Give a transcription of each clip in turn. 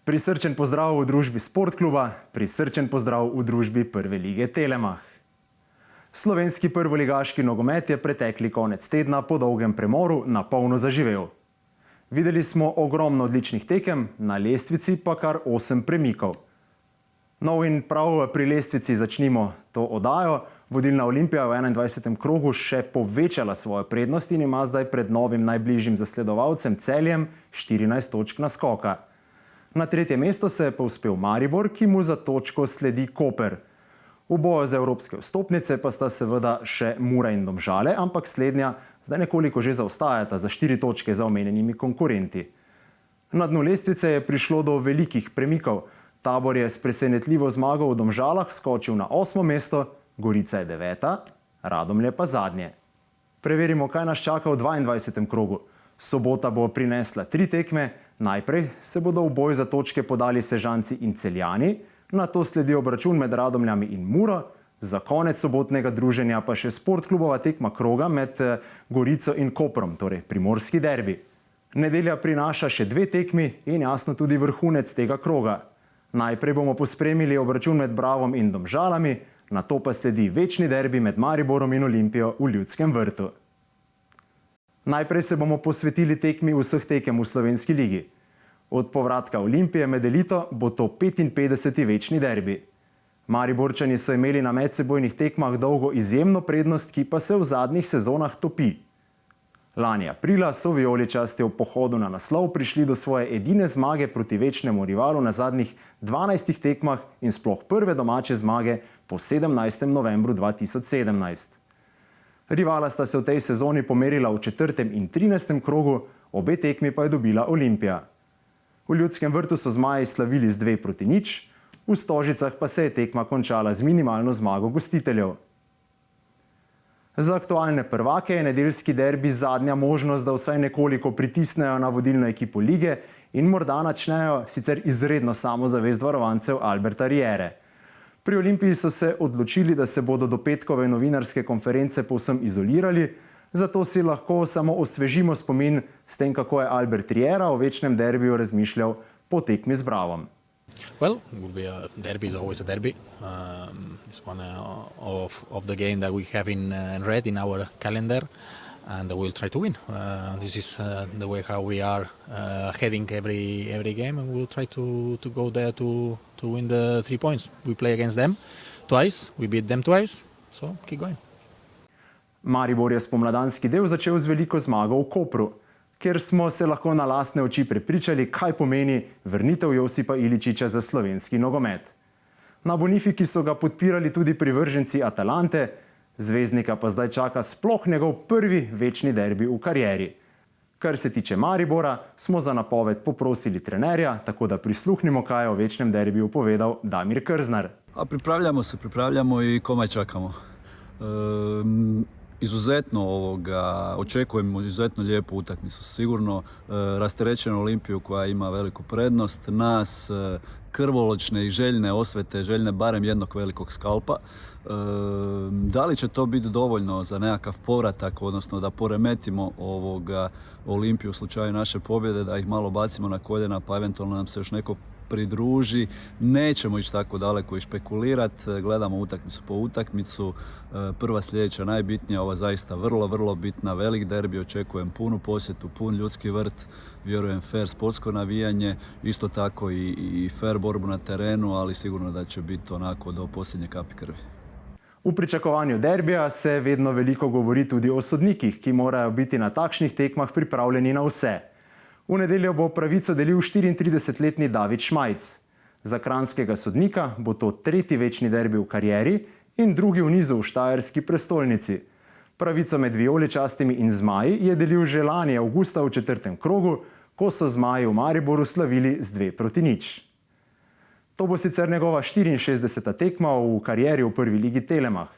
Prisrčen pozdrav v družbi Sportkluba, prisrčen pozdrav v družbi Prve lige Telemach. Slovenski prvoligaški nogomet je pretekli konec tedna po dolgem premoru na polno zaživel. Videli smo ogromno odličnih tekem, na lestvici pa kar 8 premikov. No in prav pri lestvici začnimo to oddajo. Vodilna Olimpija v 21. krogu še povečala svojo prednost in ima zdaj pred novim najbližjim zasledovalcem Celjem 14 točk naskoka. Na tretje mesto se je povzpel Maribor, ki mu za točko sledi Koper. V boju za evropske vstopnice pa sta seveda še Mura in Domžale, ampak slednja zdaj nekoliko že zaostajata za 4 točke za omenjenimi konkurenti. Na dnu lestvice je prišlo do velikih premikov. Tabor je s presenetljivo zmago v Domžalah skočil na 8. mesto, Gorica je 9., Radomlje pa zadnje. Preverimo, kaj nas čaka v 22. krogu. Sobota bo prinesla 3 tekme, najprej se bodo v boj za točke podali Sežanci in Celjani, nato sledi obračun med Radomljami in Muro, za konec sobotnega druženja pa še Sportklubova tekma kroga med Gorico in Koprom, torej primorski derbi. Nedelja prinaša še 2 tekmi in jasno tudi vrhunec tega kroga. Najprej bomo pospremili obračun med Bravom in Domžalami, nato pa sledi večni derbi med Mariborom in Olimpijo v Ljudskem vrtu. Najprej se bomo posvetili tekmi vseh tekem v slovenski ligi. Od povratka Olimpije med elito bo to 55. večni derbi. Mariborčani so imeli na medsebojnih tekmah dolgo izjemno prednost, ki pa se v zadnjih sezonah topi. Lani aprila so vijoličasti v pohodu na naslov prišli do svoje edine zmage proti večnemu rivalu na zadnjih 12 tekmah in sploh prve domače zmage po 17. novembru 2017. Rivala sta se v tej sezoni pomerila v 4. in 13. krogu, obe tekmi pa je dobila Olimpija. V Ljudskem vrtu so zmaji slavili z 2-0, v Stožicah pa se je tekma končala z minimalno zmago gostiteljev. Za aktualne prvake je nedeljski derbi zadnja možnost, da vsaj nekoliko pritisnejo na vodilno ekipo lige in morda načnejo sicer izredno samozavest varovancev Alberta Riere. Pri Olimpiji so se odločili, da se bodo do petkove novinarske konference povsem izolirali, zato si lahko samo osvežimo spomin s tem, kako je Albert Riera o večnem derbiju razmišljal po tekmi z Bravom. Well, it will be a derby. Is always a derby. It's one of the game that we have in red in our calendar, and we'll try to win. This is the way how we are heading every game, and we'll try to go there to win the 3 points. We play against them twice, we beat them twice, so keep going. Maribor je spomladanski del začel z veliko zmago v Kopru, kjer smo se lahko na lastne oči prepričali, kaj pomeni vrnitev Josipa Iličiča za slovenski nogomet. Na Bonifiki so ga podpirali tudi privrženci Atalante, zvezdnika pa zdaj čaka sploh njegov prvi večni derbi v karieri. Kar se tiče Maribora, smo za napoved poprosili trenerja, tako da prisluhnimo, kaj je o večnem derbiju povedal Damir Krznar. Pripravljamo i komaj čakamo. Izuzetno očekujemo izuzetno lijepu utakmicu. Sigurno rasterećenu Olimpiju koja ima veliku prednost, nas krvoločne i željne osvete, željne barem jednog velikog skalpa. Da li će to biti dovoljno za nekakav povratak, odnosno da poremetimo Olimpiju u slučaju naše pobjede, da ih malo bacimo na koljena pa eventualno nam se još neko pridruži. Nećemo ići tako daleko i špekulirati, gledamo utakmicu po utakmicu. Prva sljedeća najbitnija, ova zaista vrlo bitna, velik derbi, očekujem punu posjetu, pun ljudski vrt, vjerujem fair sportsko navijanje, isto tako i fair borbu na terenu, ali sigurno da će biti onako do posljednje kapi krvi. V pričakovanju derbija se vedno veliko govori tudi o sodnikih, ki morajo biti na takšnih tekmah pripravljeni na vse. V nedeljo bo pravico delil 34-letni David Šmajc. Za kranjskega sodnika bo to 3. večni derbi v karieri in drugi v nizu v štajerski prestolnici. Pravico med vijoličastimi in zmaji je delil že lani avgusta v 4. krogu, ko so zmaji v Mariboru slavili z 2-0. To bo sicer njegova 64. tekma v karieri v Prvi ligi Telemach.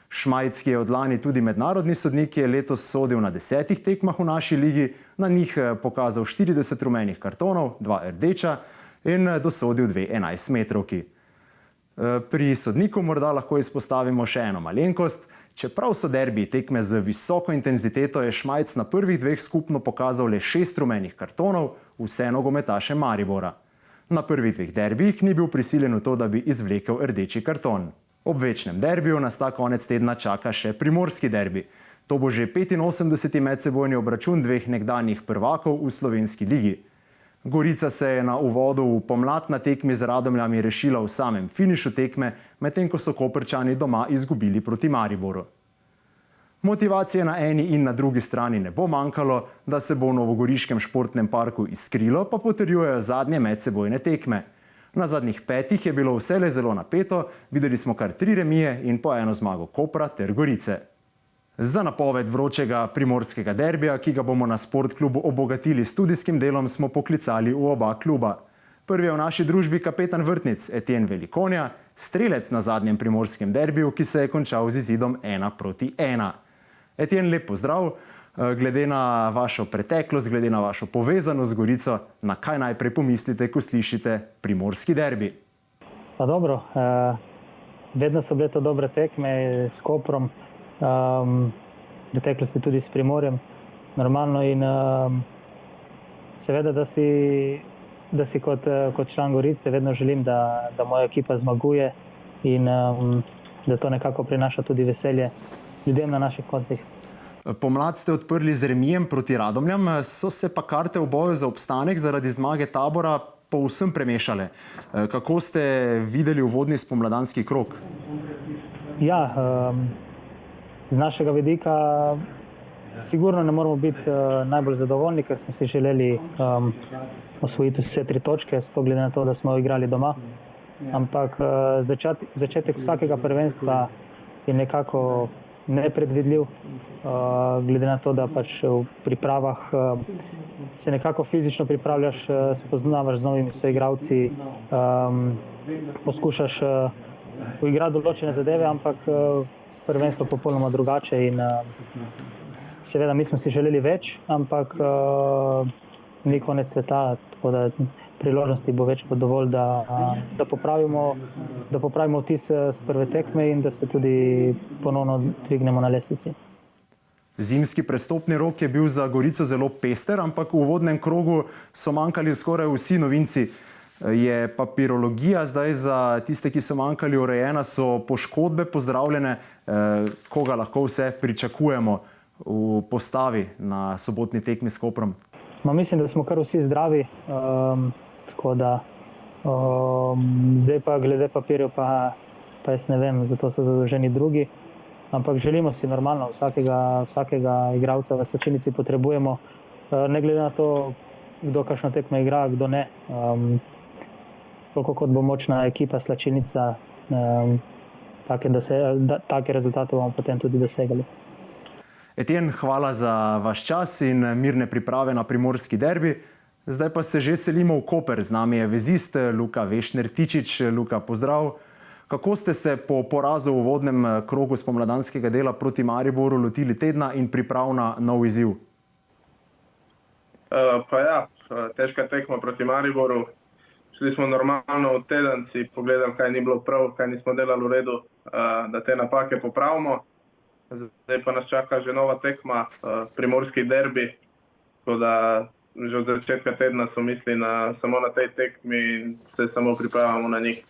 Šmajc, ki je od lani tudi mednarodni sodnik, je letos sodil na 10 tekmah v naši ligi, na njih pokazal 40 rumenih kartonov, 2 rdeča in dosodil 2 11-metrovki. Pri sodniku morda lahko izpostavimo še eno malenkost. Čeprav so derbiji tekme z visoko intenziteto, je Šmajc na prvih 2 skupno pokazal le 6 rumenih kartonov, vse nogometaše Maribora. Na prvih dveh derbijih ni bil prisiljen v to, da bi izvlekel rdeči karton. Ob večnem derbiju nas ta konec tedna čaka še primorski derbi. To bo že 85. medsebojni obračun dveh nekdanjih prvakov v slovenski ligi. Gorica se je na uvodu v pomlad na tekmi z Radomljami rešila v samem finišu tekme, medtem ko so Koprčani doma izgubili proti Mariboru. Motivacije na eni in na drugi strani ne bo manjkalo, da se bo v novogoriškem športnem parku iskrilo, pa potrjujejo zadnje medsebojne tekme. Na zadnjih 5 je bilo vselej zelo napeto, videli smo kar 3 remije in po eno zmago Kopra ter Gorice. Za napoved vročega primorskega derbija, ki ga bomo na Sportklubu obogatili s studijskim delom, smo poklicali v oba kluba. Prvi je v naši družbi kapetan vrtnic Etienne Velikonja, strelec na zadnjem primorskem derbiju, ki se je končal z izidom 1-1. Etienne, lep pozdrav. Glede na vašo preteklost, glede na vašo povezanost z Gorico, na kaj najprej pomislite, ko slišite primorski derbi? Pa dobro, vedno so bile to dobre tekme s Koprom, v preteklosti tudi s Primorjem, normalno, in seveda, da si kot član Gorice vedno želim, da moja ekipa zmaguje in da to nekako prinaša tudi veselje ljudem na naših koncih. Pomlad ste odprli z remijem proti Radomljam, so se pa karte v boju za obstanek zaradi zmage Tabora povsem premešale. Kako ste videli uvodni spomladanski krog? Ja, z našega vidika sigurno ne moramo biti najbolj zadovoljni, ker smo si želeli osvojiti vse 3 točke, sploh glede na to, da smo igrali doma. Ampak začetek vsakega prvenstva je nekako nepredvidljiv, glede na to, da pač v pripravah se nekako fizično pripravljaš, spoznavaš z novimi soigralci, poskušaš uigrati določene zadeve, ampak prvenstvo popolnoma drugače in seveda mi smo si želeli več, ampak ni konec sveta, tako da priložnosti bo več kot dovolj, da popravimo vtis s prve tekme in da se tudi ponovno dvignemo na lestvici. Zimski prestopni rok je bil za Gorico zelo pester, ampak v uvodnem krogu so manjkali skoraj vsi novinci. Je papirologija zdaj za tiste, ki so manjkali, urejena, so poškodbe pozdravljene, koga lahko vse pričakujemo v postavi na sobotni tekmi s Koprom? Mislim, da smo kar vsi zdravi, tako da zdaj pa glede papirjev pa jaz ne vem, zato so zadolženi drugi, ampak želimo si normalno, vsakega igralca v Slačinici potrebujemo, ne glede na to, kdo kakšno tekmo igra, kdo ne. Koliko kot bo močna ekipa Slačinica, take rezultate bomo potem tudi dosegali. Etienne, hvala za vaš čas in mirne priprave na primorski derbi. Zdaj pa se že selimo v Koper. Z nami je vezist Luka Vešner-Tičič. Luka, pozdrav. Kako ste se po porazu v uvodnem krogu spomladanskega dela proti Mariboru lotili tedna in priprav na nov izziv? Težka tekma proti Mariboru. Šli smo normalno v teden, si pogledali, kaj ni bilo prav, kaj nismo delali v redu, da te napake popravimo. Zdaj pa nas čaka že nova tekma, primorski derbi, tako da že od začetka tedna so misli samo na tej tekmi in se samo pripravljamo na njih.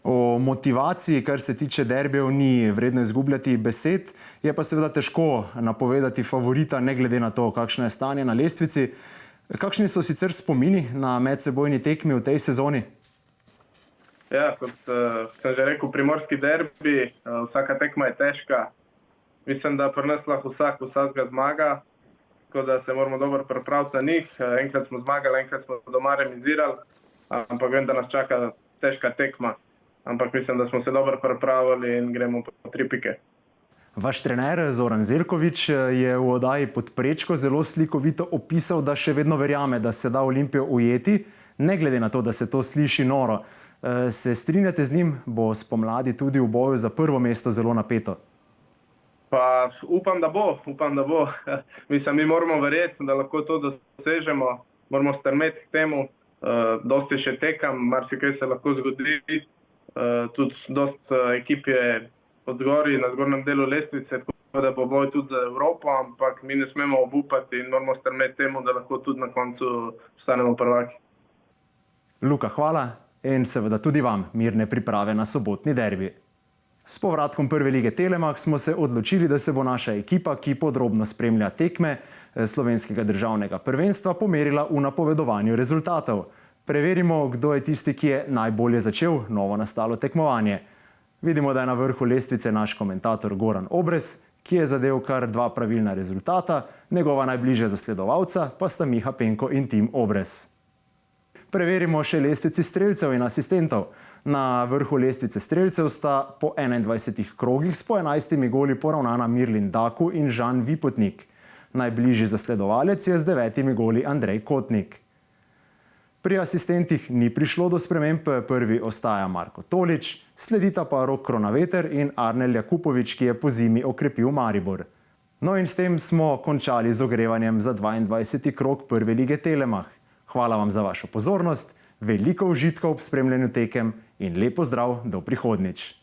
O motivaciji, kar se tiče derbijev, ni vredno izgubljati besed, je pa seveda težko napovedati favorita, ne glede na to, kakšno je stanje na lestvici. Kakšni so sicer spomini na medsebojni tekmi v tej sezoni? Ja, kot sem že rekel, primorski derbi, vsaka tekma je težka. Mislim, da pri nas lahko vsakega zmaga, tako da se moramo dobro pripraviti na njih. Enkrat smo zmagali, enkrat smo doma remizirali, ampak vem, da nas čaka težka tekma. Ampak mislim, da smo se dobro pripravili in gremo po 3 pike. Vaš trener Zoran Zeljković je v oddaji Pod prečko zelo slikovito opisal, da še vedno verjame, da se da Olimpijo ujeti, ne glede na to, da se to sliši noro. Se strinjate z njim? Bo spomladi tudi v boju za prvo mesto zelo napeto? Pa upam, da bo. Mislim, mi moramo verjeti, da lahko to dosežemo. Moramo strmeti k temu. Dosti še tekam, marsikaj se lahko zgodi. Tudi dosti ekip je od zgori na zgornjem delu lestvice, tako da bo boj tudi za Evropo, ampak mi ne smemo obupati in moramo strmeti temu, da lahko tudi na koncu postanemo prvaki. Luka, hvala in seveda tudi vam mirne priprave na sobotni derbi. S povratkom prve lige Telemach smo se odločili, da se bo naša ekipa, ki podrobno spremlja tekme slovenskega državnega prvenstva, pomerila v napovedovanju rezultatov. Preverimo, kdo je tisti, ki je najbolje začel novo nastalo tekmovanje. Vidimo, da je na vrhu lestvice naš komentator Goran Obrez, ki je zadel kar 2 pravilna rezultata, njegova najbližja zasledovalca pa sta Miha Penko in Tim Obrez. Preverimo še lestvici strelcev in asistentov. Na vrhu lestvice strelcev sta po 21 krogih s po 11 goli poravnana Mirlin Daku in Žan Vipotnik. Najbližji zasledovalec je z 9 goli Andrej Kotnik. Pri asistentih ni prišlo do sprememb, prvi ostaja Marko Tolič, sledita pa Rok Kronaveter in Arnel Jakupovič, ki je po zimi okrepil Maribor. No in s tem smo končali z ogrevanjem za 22. krog prve lige Telemach. Hvala vam za vašo pozornost, veliko užitkov ob spremljanju tekem in lep pozdrav do prihodnjič.